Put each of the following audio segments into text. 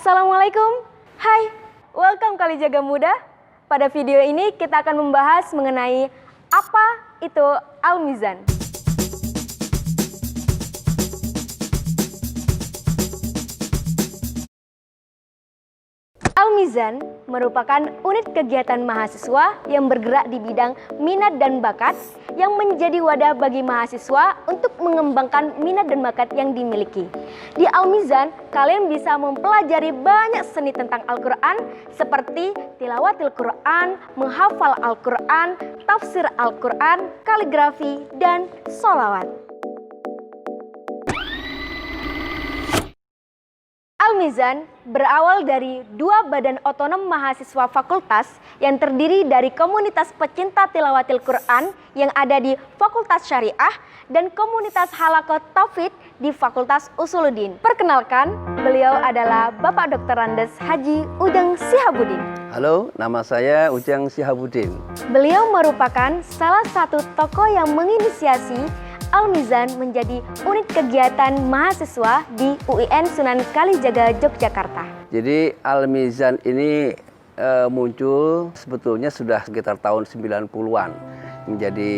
Assalamualaikum. Hai, welcome Kalijaga Muda. Pada video ini kita akan membahas mengenai apa itu Al-Mizan. Al-Mizan merupakan unit kegiatan mahasiswa yang bergerak di bidang minat dan bakat yang menjadi wadah bagi mahasiswa untuk mengembangkan minat dan bakat yang dimiliki. Di Al-Mizan, kalian bisa mempelajari banyak seni tentang Al-Quran seperti tilawatil Quran, menghafal Al-Quran, tafsir Al-Quran, kaligrafi, dan sholawat. Al-Mizan berawal dari dua badan otonom mahasiswa fakultas yang terdiri dari komunitas pecinta tilawatil Quran yang ada di Fakultas Syariah dan komunitas halaqah Taufid di Fakultas Usuluddin. Perkenalkan, beliau adalah Bapak Dr. Andes Haji Ujang Sihabuddin. Halo, nama saya Ujang Sihabuddin. Beliau merupakan salah satu tokoh yang menginisiasi Al-Mizan menjadi unit kegiatan mahasiswa di UIN Sunan Kalijaga, Yogyakarta. Jadi Al-Mizan ini muncul sebetulnya sudah sekitar tahun 90-an. Menjadi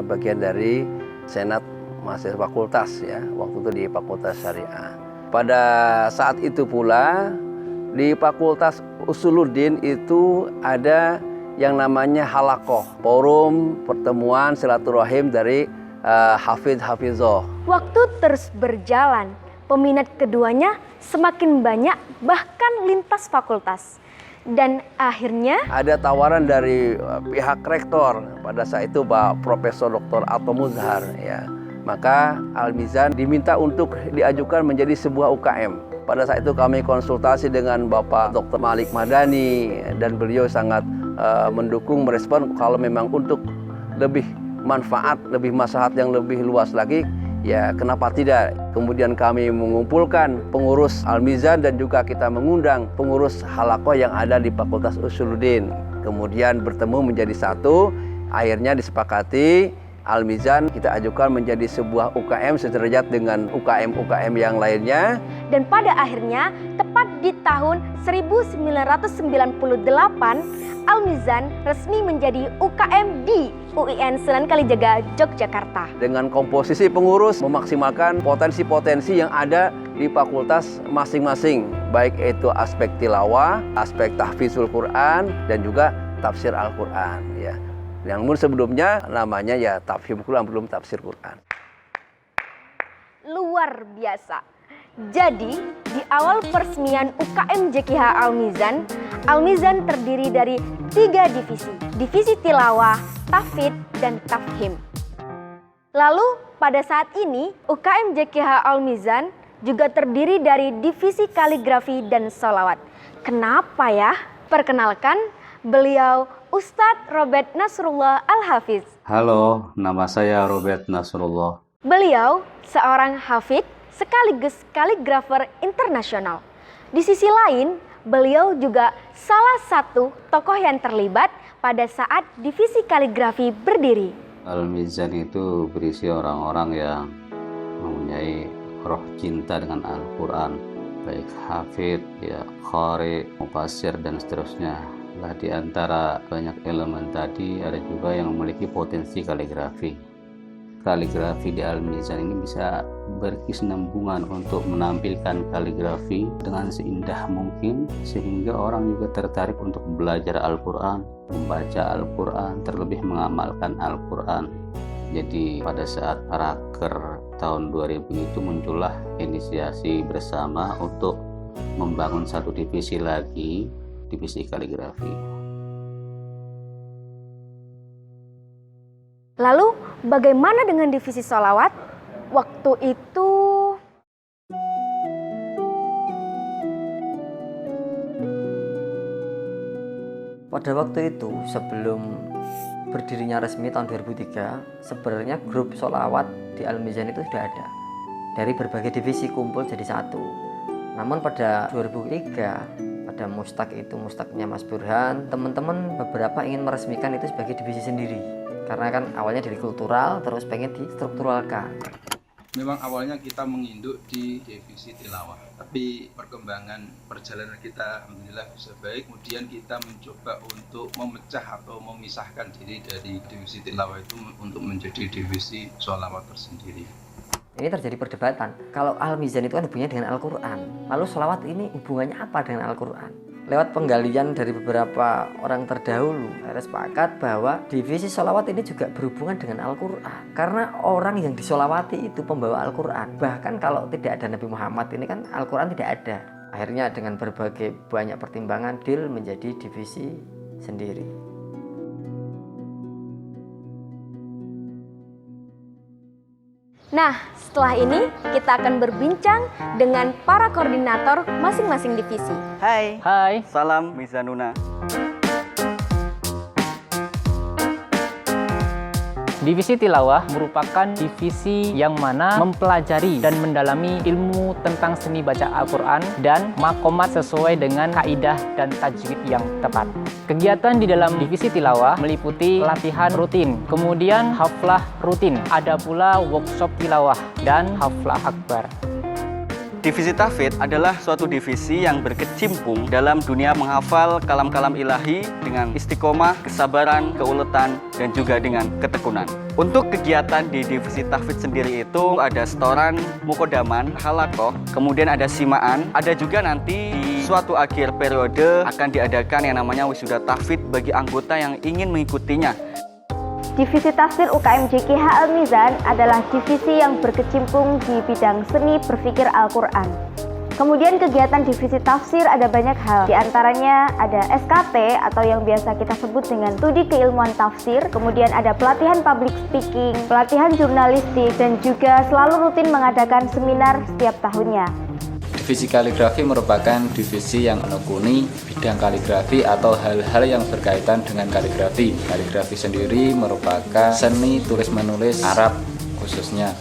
bagian dari Senat Mahasiswa Fakultas ya, waktu itu di Fakultas Syariah. Pada saat itu pula di Fakultas Usuluddin itu ada yang namanya halaqah, forum pertemuan silaturahim dari hafidz-hafidzoh. Waktu terus berjalan, peminat keduanya semakin banyak bahkan lintas fakultas. Dan akhirnya ada tawaran dari pihak rektor pada saat itu Pak Profesor Dr. Ato Muzhar ya. Maka Al-Mizan diminta untuk diajukan menjadi sebuah UKM. Pada saat itu kami konsultasi dengan Bapak Dr. Malik Madani dan beliau sangat mendukung, merespon kalau memang untuk lebih manfaat, lebih maslahat yang lebih luas lagi, ya kenapa tidak. Kemudian kami mengumpulkan pengurus Al-Mizan dan juga kita mengundang pengurus halaqah yang ada di Fakultas Usuluddin. Kemudian bertemu menjadi satu, akhirnya disepakati Al-Mizan kita ajukan menjadi sebuah UKM sederajat dengan UKM-UKM yang lainnya. Dan pada akhirnya, tepat di tahun 1998, Al-Mizan resmi menjadi UKM di UIN Sunan Kalijaga, Yogyakarta. Dengan komposisi pengurus memaksimalkan potensi-potensi yang ada di fakultas masing-masing, baik itu aspek tilawah, aspek tahfizul Quran, dan juga tafsir Al-Quran ya. Yang sebelumnya namanya ya tafhim Quran, belum tafsir Quran. Luar biasa. Jadi, di awal peresmian UKM JKH Al-Mizan, Al-Mizan terdiri dari 3 divisi. Divisi tilawah, tahfidz, dan tafhim. Lalu, pada saat ini, UKM JKH Al-Mizan juga terdiri dari divisi kaligrafi dan sholawat. Kenapa ya? Perkenalkan, beliau Ustadz Robert Nasrullah Al-Hafiz. Halo, nama saya Robert Nasrullah. Beliau seorang hafidz sekaligus kaligrafer internasional. Di sisi lain, beliau juga salah satu tokoh yang terlibat pada saat divisi kaligrafi berdiri. Al-Mizan itu berisi orang-orang yang mempunyai roh cinta dengan Al-Quran, baik hafidz, ya, qari, mufassir, dan seterusnya. Nah, di antara banyak elemen tadi ada juga yang memiliki potensi kaligrafi. Kaligrafi di Al-Mizan ini bisa berkesinambungan untuk menampilkan kaligrafi dengan seindah mungkin sehingga orang juga tertarik untuk belajar Al-Quran, membaca Al-Quran, terlebih mengamalkan Al-Quran. Jadi pada saat Raker tahun 2000 itu muncullah inisiasi bersama untuk membangun satu divisi lagi, divisi kaligrafi. Lalu bagaimana dengan divisi sholawat? Waktu itu pada waktu itu sebelum berdirinya resmi tahun 2003, sebenarnya grup sholawat di Al-Mizan itu sudah ada. Dari berbagai divisi kumpul jadi satu. Namun pada 2003 pada mustak itu, mustaknya Mas Burhan, teman-teman beberapa ingin meresmikan itu sebagai divisi sendiri. Karena kan awalnya dari kultural terus pengen distrukturalkan. Memang awalnya kita menginduk di divisi tilawah, tapi perkembangan perjalanan kita alhamdulillah bisa baik. Kemudian kita mencoba untuk memecah atau memisahkan diri dari divisi tilawah itu untuk menjadi divisi sholawat tersendiri. Ini terjadi perdebatan. Kalau Al-Mizan itu kan hubungannya dengan Al-Quran. Lalu sholawat ini hubungannya apa dengan Al-Quran? Lewat penggalian dari beberapa orang terdahulu, saya sepakat bahwa divisi sholawat ini juga berhubungan dengan Al-Quran. Karena orang yang disolawati itu pembawa Al-Quran. Bahkan kalau tidak ada Nabi Muhammad ini kan Al-Quran tidak ada. Akhirnya dengan berbagai banyak pertimbangan, DIL menjadi divisi sendiri. Nah, setelah ini kita akan berbincang dengan para koordinator masing-masing divisi. Hai, salam Mizanuna. Divisi tilawah merupakan divisi yang mana mempelajari dan mendalami ilmu tentang seni baca Al-Quran dan maqamat sesuai dengan kaidah dan tajwid yang tepat. Kegiatan di dalam divisi tilawah meliputi latihan rutin, kemudian haflah rutin, ada pula workshop tilawah dan haflah akbar. Divisi Tahfidz adalah suatu divisi yang berkecimpung dalam dunia menghafal kalam-kalam ilahi dengan istiqomah, kesabaran, keuletan, dan juga dengan ketekunan. Untuk kegiatan di divisi Tahfidz sendiri itu ada setoran, mukodaman, halakoh, kemudian ada simaan, ada juga nanti di suatu akhir periode akan diadakan yang namanya wisuda Tahfidz bagi anggota yang ingin mengikutinya. Divisi Tafsir UKM JKH Al-Mizan adalah divisi yang berkecimpung di bidang seni berpikir Al-Quran. Kemudian kegiatan divisi tafsir ada banyak hal, di antaranya ada SKT atau yang biasa kita sebut dengan studi keilmuan tafsir, kemudian ada pelatihan public speaking, pelatihan jurnalistik, dan juga selalu rutin mengadakan seminar setiap tahunnya. Divisi kaligrafi merupakan divisi yang menekuni bidang kaligrafi atau hal-hal yang berkaitan dengan kaligrafi. Kaligrafi sendiri merupakan seni tulis-menulis Arab khususnya.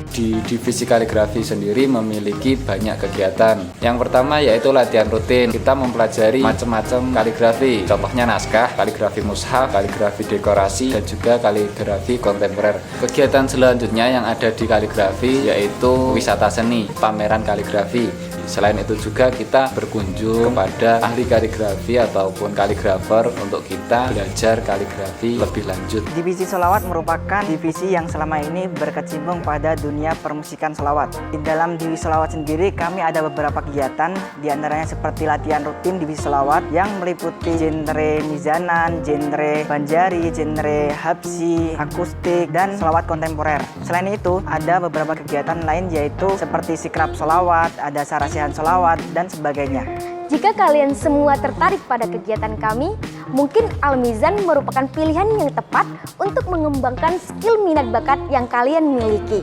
Di divisi kaligrafi sendiri memiliki banyak kegiatan. Yang pertama yaitu latihan rutin. Kita mempelajari macam-macam kaligrafi. Contohnya naskah, kaligrafi mushaf, kaligrafi dekorasi, dan juga kaligrafi kontemporer. Kegiatan selanjutnya yang ada di kaligrafi yaitu wisata seni, pameran kaligrafi. Selain itu juga kita berkunjung kepada ahli kaligrafi ataupun kaligrafer untuk kita belajar kaligrafi lebih lanjut. Divisi sholawat merupakan divisi yang selama ini berkecimpung pada dunia permusikan sholawat. Di dalam divisi sholawat sendiri kami ada beberapa kegiatan, diantaranya seperti latihan rutin divisi sholawat yang meliputi genre mizanan, genre banjari, genre habsi, akustik, dan sholawat kontemporer. Selain itu ada beberapa kegiatan lain yaitu seperti sikrab sholawat, ada sarasi sholawat, dan sebagainya. Jika kalian semua tertarik pada kegiatan kami, mungkin Al-Mizan merupakan pilihan yang tepat untuk mengembangkan skill minat bakat yang kalian miliki.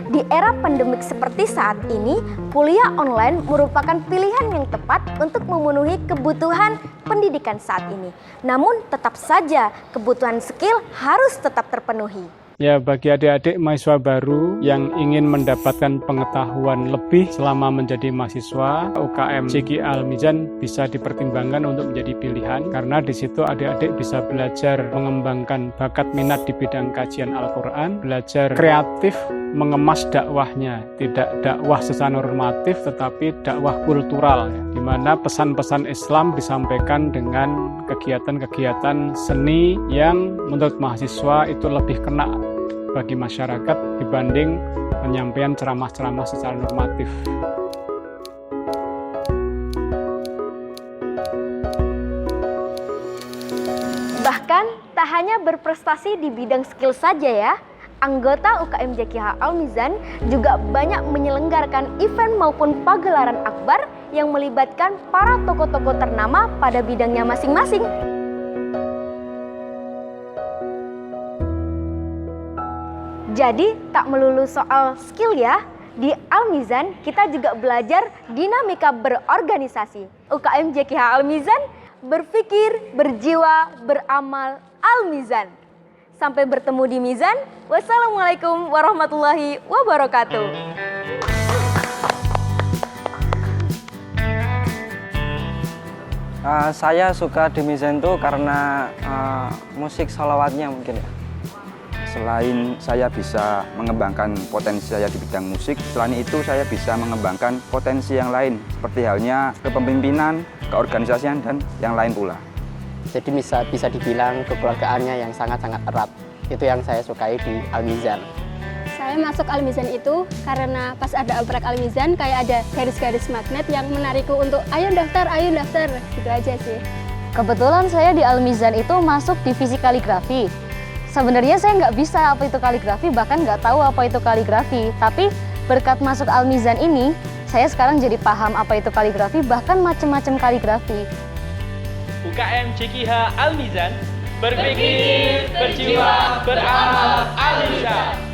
Di era pandemik seperti saat ini, kuliah online merupakan pilihan yang tepat untuk memenuhi kebutuhan pendidikan saat ini. Namun tetap saja kebutuhan skill harus tetap terpenuhi. Ya, bagi adik-adik mahasiswa baru yang ingin mendapatkan pengetahuan lebih selama menjadi mahasiswa, UKM JKH Al-Mizan bisa dipertimbangkan untuk menjadi pilihan karena di situ adik-adik bisa belajar mengembangkan bakat minat di bidang kajian Al-Quran, belajar kreatif mengemas dakwahnya, tidak dakwah secara normatif tetapi dakwah kultural, di mana pesan-pesan Islam disampaikan dengan kegiatan-kegiatan seni yang menurut mahasiswa itu lebih kena bagi masyarakat dibanding penyampaian ceramah-ceramah secara normatif. Bahkan tak hanya berprestasi di bidang skill saja ya, anggota UKM JKH Al-Mizan juga banyak menyelenggarakan event maupun pagelaran akbar yang melibatkan para tokoh-tokoh ternama pada bidangnya masing-masing. Jadi tak melulu soal skill ya, di Al-Mizan kita juga belajar dinamika berorganisasi. UKM JKH Al-Mizan, berpikir, berjiwa, beramal Al-Mizan. Sampai bertemu di Mizan. Wassalamualaikum warahmatullahi wabarakatuh. Saya suka di Mizan itu karena musik sholawatnya mungkin ya. Selain saya bisa mengembangkan potensi saya di bidang musik, selain itu saya bisa mengembangkan potensi yang lain, seperti halnya kepemimpinan, keorganisasian, dan yang lain pula. Jadi bisa dibilang kekeluargaannya yang sangat-sangat erat. Itu yang saya sukai di Al-Mizan. Saya masuk Al-Mizan itu karena pas ada oprek Al-Mizan kayak ada garis-garis magnet yang menarikku untuk ayo daftar, gitu aja sih. Kebetulan saya di Al-Mizan itu masuk divisi kaligrafi. Sebenarnya saya nggak bisa apa itu kaligrafi, bahkan nggak tahu apa itu kaligrafi. Tapi berkat masuk Al-Mizan ini, saya sekarang jadi paham apa itu kaligrafi, bahkan macam-macam kaligrafi. UKM JKH Al-Mizan, berpikir, berjiwa, beramal, Al-Mizan.